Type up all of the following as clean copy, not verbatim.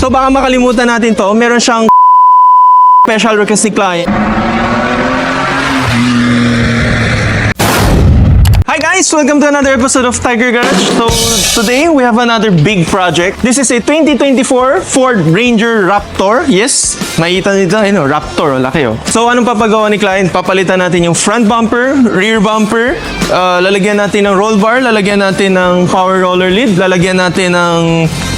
So baka makalimutan natin to, meron siyang special request ni client. Hi guys! Welcome to another episode of Tiger Garage. So today we have another big project. This is a 2024 Ford Ranger Raptor. Yes, makita nito, Raptor, laki oh. So anong papagawa ni client? Papalitan natin yung front bumper, rear bumper, lalagyan natin ng roll bar, lalagyan natin ng power roller lid, lalagyan natin ng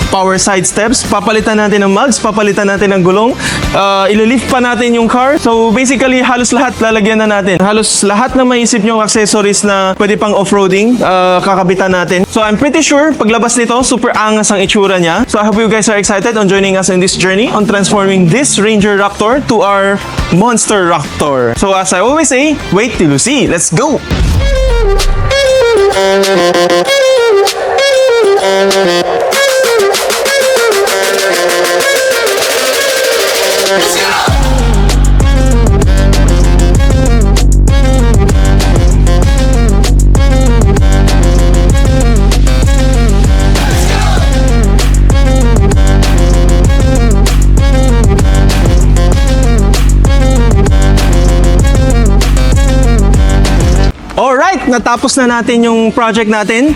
power side steps, papalitan natin ng mugs, papalitan natin ng gulong, ililift pa natin yung car. So basically, halos lahat lalagyan na natin. Halos lahat na maisip nyo accessories na pwede pang off-roading, kakabitan natin. So I'm pretty sure, paglabas nito, super angas ang itsura niya. So I hope you guys are excited on joining us in this journey on transforming this Ranger Raptor to our Monster Raptor. So as I always say, wait till you see. Let's go! Alright, natapos na natin yung project natin.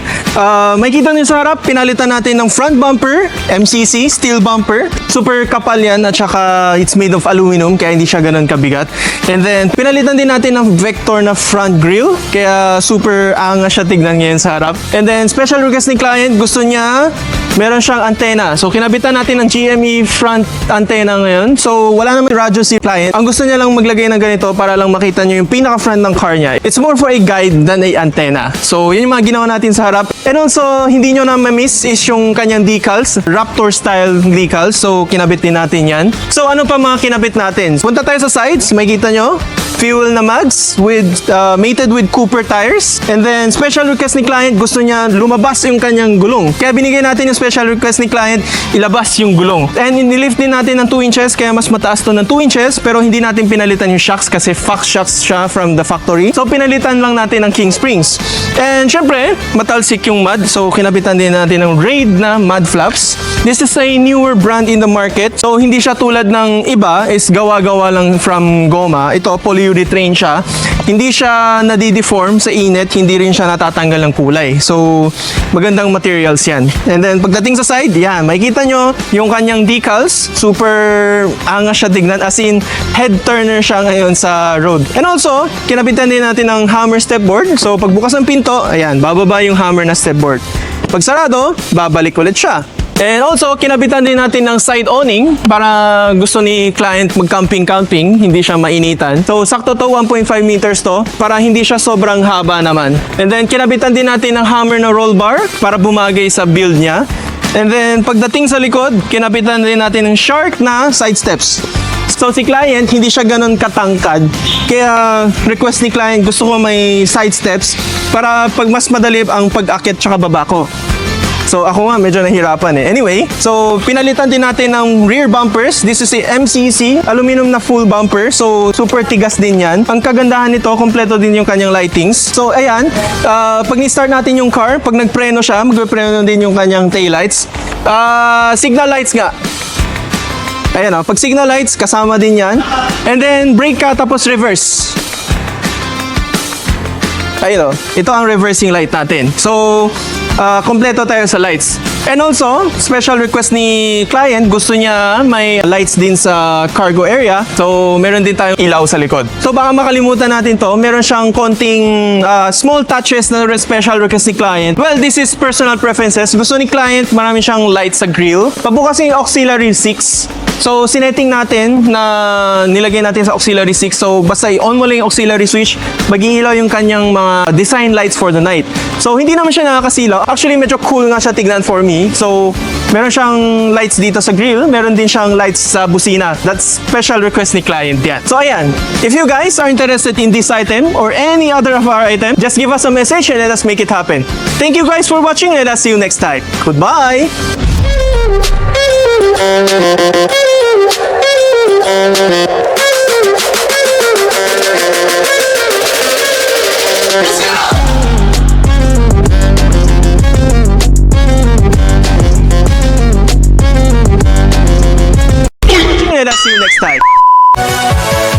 Makikita nyo sa harap, pinalitan natin ng front bumper, MCC, steel bumper. Super kapal yan at saka it's made of aluminum kaya hindi siya ganun kabigat. And then, pinalitan din natin ng Vector na front grille kaya super angas siya tignan ngayon sa harap. And then, special request ni client, gusto niya meron siyang antenna. So, kinabitan natin ng GME front antenna ngayon. So, wala naman radyo si client. Ang gusto niya lang maglagay ng ganito para lang makita nyo yung pinaka-front ng car niya. It's more for a guide than a antenna. So, yun yung mga ginawa natin sa harap. And also, hindi nyo na ma-miss is yung kanyang decals. Raptor style decals. So, kinabit din natin yan. So, ano pa mga kinabit natin? Punta tayo sa sides. Makikita nyo. Fuel na mugs with mated with Cooper tires. And then, special request ni client, gusto niya lumabas yung kanyang gulong. Kaya binigay natin yung special request ni client, ilabas yung gulong. And inilift din natin ng 2 inches, kaya mas mataas to ng 2 inches, pero hindi natin pinalitan yung shocks kasi Fox shocks siya from the factory. So, pinalitan lang natin ng King Springs. And syempre, matalsik yung mud. So, kinabitan din natin ng Raid na mud flaps. This is a newer brand in the market. So, hindi siya tulad ng iba, is gawa-gawa lang from goma. Ito, polyurethane siya. Hindi siya nadideform sa init, hindi rin siya natatanggal ng kulay. So, magandang materials yan. And then, pagdating sa side, yan, makikita nyo yung kanyang decals. Super angas siya tignan. As in, head turner siya ngayon sa road. And also, kinabitan din natin ng hammer stepboard. So, pagbukas ng pinto, ayan, bababa yung hammer na stepboard. Pag sarado, babalik ulit siya. And also, kinabitan din natin ng side awning para gusto ni client mag-camping-camping, hindi siya mainitan. So, sakto to, 1.5 meters to, para hindi siya sobrang haba naman. And then, kinabitan din natin ng hammer na roll bar para bumagay sa build niya. And then, pagdating sa likod, kinabitan din natin ng Shark na side steps. So, si client, hindi siya ganun katangkad. Kaya, request ni client, gusto ko may side steps para pag mas madali ang pag-akit tsaka baba ko. So, ako nga, medyo nahirapan eh. Anyway, so, pinalitan din natin ng rear bumpers. This is a MCC, aluminum na full bumper. So, super tigas din yan. Ang kagandahan nito, kompleto din yung kanyang lightings. So, ayan, pag ni-start natin yung car, pag nagpreno siya, magpreno din yung kanyang taillights. Signal lights nga. Ayan o, pag signal lights, kasama din yan. And then, brake ka, tapos reverse. Ayun o, ito ang reversing light natin. So, kompleto tayo sa lights. And also, special request ni client, gusto niya may lights din sa cargo area. So, meron din tayong ilaw sa likod. So, baka makalimutan natin to, meron siyang konting small touches na special request ni client. Well, this is personal preferences. Gusto ni client, marami siyang lights sa grill. Pabukas yung auxiliary 6. So, sinetting natin na nilagay natin sa auxiliary 6. So, basta i-on mo lang yung auxiliary switch, mag-iilaw yung kanyang mga design lights for the night. So, hindi naman siya nakakasilaw. Actually, medyo cool nga siya tignan for me. So, meron siyang lights dito sa grill. Meron din siyang lights sa busina. That's special request ni client yan. So, ayan. If you guys are interested in this item or any other of our item, just give us a message and let us make it happen. Thank you guys for watching. Let us see you next time. Goodbye! and I'll see you next time.